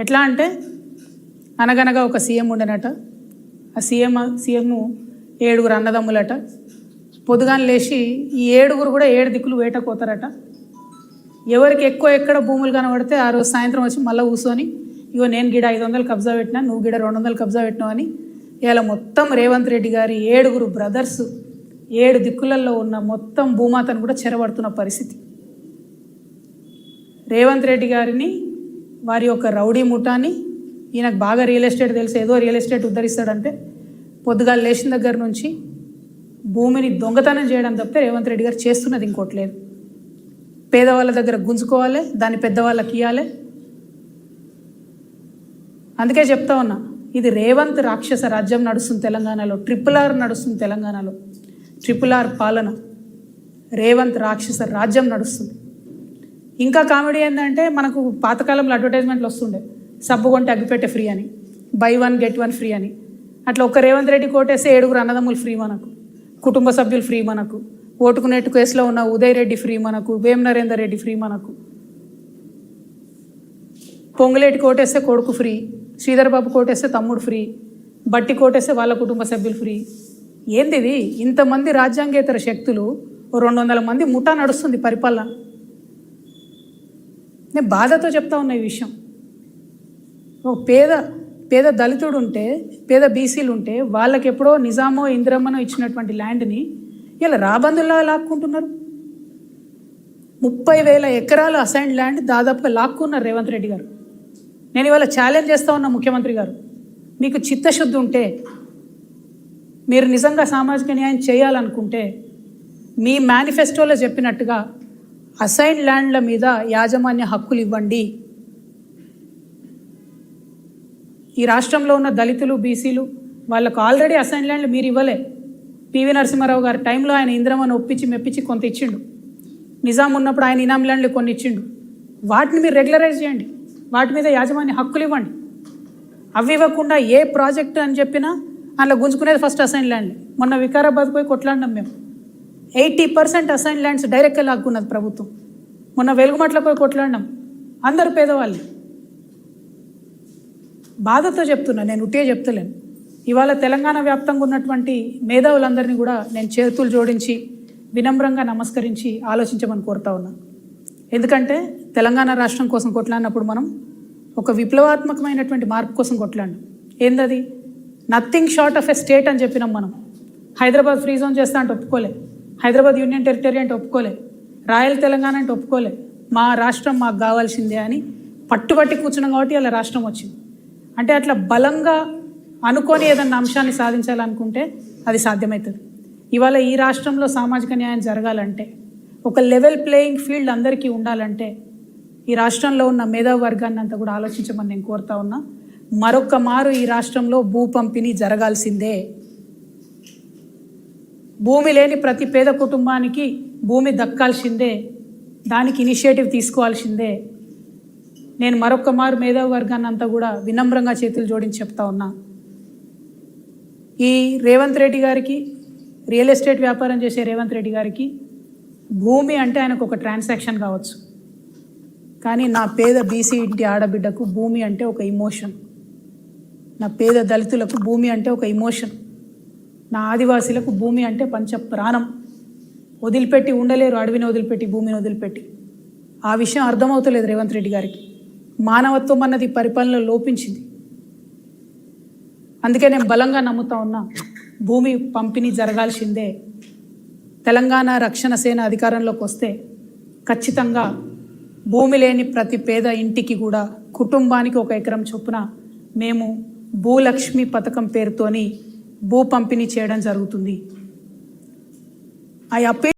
ఎట్లా అంటే అనగనగా ఒక సీఎం ఉండనట. ఆ సీఎం 7 అన్నదమ్ములట. పొద్దుగాని లేచి ఈ 7 కూడా 7 దిక్కులు వేటకోతారట. ఎవరికి ఎక్కువ ఎక్కడ భూములు కనబడితే ఆ రోజు సాయంత్రం వచ్చి మళ్ళీ కూర్చొని ఇగో నేను గిడ 500 కబ్జా పెట్టినా, నువ్వు గిడ 200 కబ్జా పెట్టినావు అని ఇలా మొత్తం రేవంత్ రెడ్డి గారి 7 బ్రదర్స్ 7 దిక్కులలో ఉన్న మొత్తం భూమాతను కూడా చెరబడుతున్న పరిస్థితి. రేవంత్ రెడ్డి గారిని వారి యొక్క రౌడీ ముఠాని, ఈయనకు బాగా రియల్ ఎస్టేట్ తెలిసి ఏదో రియల్ ఎస్టేట్ ఉద్ధరిస్తాడంటే పొద్దుగాలు లేచిన దగ్గర నుంచి భూమిని దొంగతనం చేయడం తప్పితే రేవంత్ రెడ్డి గారు చేస్తున్నది ఇంకోట్లేదు. పేదవాళ్ళ దగ్గర గుంజుకోవాలి, దాన్ని పెద్దవాళ్ళకి ఇవ్వాలి. అందుకే చెప్తా ఉన్నా, ఇది రేవంత్ రాక్షస రాజ్యం నడుస్తుంది తెలంగాణలో. RRR నడుస్తుంది తెలంగాణలో. RRR పాలన, రేవంత్ రాక్షస రాజ్యం నడుస్తుంది. ఇంకా కామెడీ ఏంటంటే మనకు పాతకాలంలో అడ్వర్టైజ్మెంట్లు వస్తుండే, సబ్బు కొంటే అగ్గిపెట్టె ఫ్రీ అని, buy 1 get 1 ఫ్రీ అని. అట్లా ఒక రేవంత్ రెడ్డి కోటేస్తే 7 అన్నదమ్ములు ఫ్రీ మనకు, కుటుంబ సభ్యులు ఫ్రీ మనకు, ఓటుకు నెట్టు కేసులో ఉన్న ఉదయ్ రెడ్డి ఫ్రీ మనకు, వేం నరేందర్ రెడ్డి ఫ్రీ మనకు, పొంగులేటి కోటేస్తే కొడుకు ఫ్రీ, శ్రీధర్ బాబు కోటేస్తే తమ్ముడు ఫ్రీ, బట్టి కోటేస్తే వాళ్ళ కుటుంబ సభ్యులు ఫ్రీ. ఏంది ఇంతమంది రాజ్యాంగేతర శక్తులు, 200 మంది ముఠా నడుస్తుంది పరిపాలన. నేను బాధతో చెప్తా ఉన్నా ఈ విషయం. ఓ పేద దళితుడు ఉంటే, పేద బీసీలు ఉంటే వాళ్ళకి ఎప్పుడో నిజామో ఇందిరమ్మనో ఇచ్చినటువంటి ల్యాండ్ని ఇలా రాబందుల్లా లాక్కుంటున్నారు. 30,000 ఎకరాలు అసైన్డ్ ల్యాండ్ దాదాపుగా లాక్కున్నారు రేవంత్ రెడ్డి గారు. నేను ఇవాళ ఛాలెంజ్ చేస్తూ ఉన్నా ముఖ్యమంత్రి గారు, మీకు చిత్తశుద్ధి ఉంటే, మీరు నిజంగా సామాజిక న్యాయం చేయాలనుకుంటే మీ మేనిఫెస్టోలో చెప్పినట్టుగా అసైన్డ్ ల్యాండ్ల మీద యాజమాన్య హక్కులు ఇవ్వండి. ఈ రాష్ట్రంలో ఉన్న దళితులు, బీసీలు వాళ్ళకు ఆల్రెడీ అసైన్డ్ ల్యాండ్లు మీరు ఇవ్వలే. పివి నరసింహారావు గారి టైంలో ఆయన ఇందిరమ్మను ఒప్పించి మెప్పించి కొంత ఇచ్చిండు. నిజాం ఉన్నప్పుడు ఆయన ఇనాం ల్యాండ్లు కొన్ని ఇచ్చిండు. వాటిని మీరు రెగ్యులరైజ్ చేయండి, వాటి మీద యాజమాన్య హక్కులు ఇవ్వండి. అవి ఇవ్వకుండా ఏ ప్రాజెక్టు అని చెప్పినా అందులో గుంజుకునేది ఫస్ట్ అసైన్ ల్యాండ్. మొన్న వికారాబాద్ పోయి కొట్లాడినాం మేము. 80% అసైన్ ల్యాండ్స్ డైరెక్ట్గా లాక్కున్నది ప్రభుత్వం. మొన్న వెలుగుమట్ల పోయి కొట్లాడినాం, అందరు పేదవాళ్ళు. బాధతో చెప్తున్నా, నేను ఉట్టే చెప్తలేను. ఇవాళ తెలంగాణ వ్యాప్తంగా ఉన్నటువంటి మేధావులందరినీ కూడా నేను చేతులు జోడించి వినమ్రంగా నమస్కరించి ఆలోచించమని కోరుతా ఉన్నా. ఎందుకంటే తెలంగాణ రాష్ట్రం కోసం కొట్లాడినప్పుడు మనం ఒక విప్లవాత్మకమైనటువంటి మార్పు కోసం కొట్లాడినాం. ఏందది? Nothing short of a state అని చెప్పినాం మనం. హైదరాబాద్ ఫ్రీ జోన్ చేస్తా అంటే ఒప్పుకోలే, హైదరాబాద్ యూనియన్ టెరిటరీ అంటే ఒప్పుకోలే, రాయల్ తెలంగాణ అంటే ఒప్పుకోలే. మా రాష్ట్రం మాకు కావాల్సిందే అని పట్టుబట్టి కూర్చున్నాం కాబట్టి అలా రాష్ట్రం వచ్చింది. అంటే అట్లా బలంగా అనుకొని ఏదన్నా అంశాన్ని సాధించాలనుకుంటే అది సాధ్యమవుతుంది. ఇవాళ ఈ రాష్ట్రంలో సామాజిక న్యాయం జరగాలంటే, ఒక లెవెల్ ప్లేయింగ్ ఫీల్డ్ అందరికీ ఉండాలంటే ఈ రాష్ట్రంలో ఉన్న మేధావి వర్గాన్ని అంతా కూడా ఆలోచించమని నేను కోరుతా ఉన్నా. మరొక్క మారు ఈ రాష్ట్రంలో భూ పంపిణీ జరగాల్సిందే. భూమి లేని ప్రతి పేద కుటుంబానికి భూమి దక్కాల్సిందే. దానికి ఇనిషియేటివ్ తీసుకోవాల్సిందే. నేను మరొక్క మారు మేధావి వర్గాన్ని అంతా కూడా వినమ్రంగా చేతులు జోడించి చెప్తా ఉన్నా. ఈ రేవంత్ రెడ్డి గారికి, రియల్ ఎస్టేట్ వ్యాపారం చేసే రేవంత్ రెడ్డి గారికి భూమి అంటే ఆయనకు ఒక ట్రాన్సాక్షన్ కావచ్చు, కానీ నా పేద బీసీ ఇంటి ఆడబిడ్డకు భూమి అంటే ఒక ఇమోషన్. నా పేద దళితులకు భూమి అంటే ఒక ఇమోషన్. నా ఆదివాసీలకు భూమి అంటే పంచ ప్రాణం. వదిలిపెట్టి ఉండలేరు, అడవిని వదిలిపెట్టి, భూమిని వదిలిపెట్టి. ఆ విషయం అర్థమవుతలేదు రేవంత్ రెడ్డి గారికి. మానవత్వం అన్నది పరిపాలనలో లోపించింది. అందుకే నేను బలంగా నమ్ముతా ఉన్నా, భూమి పంపిణీ జరగాల్సిందే. తెలంగాణ రక్షణ సేన అధికారంలోకి వస్తే ఖచ్చితంగా భూమి లేని ప్రతి పేద ఇంటికి కూడా కుటుంబానికి 1 ఎకరం చొప్పున మేము భూలక్ష్మి పథకం పేరుతోని భూ పంపిణీ చేయడం జరుగుతుంది. I appeal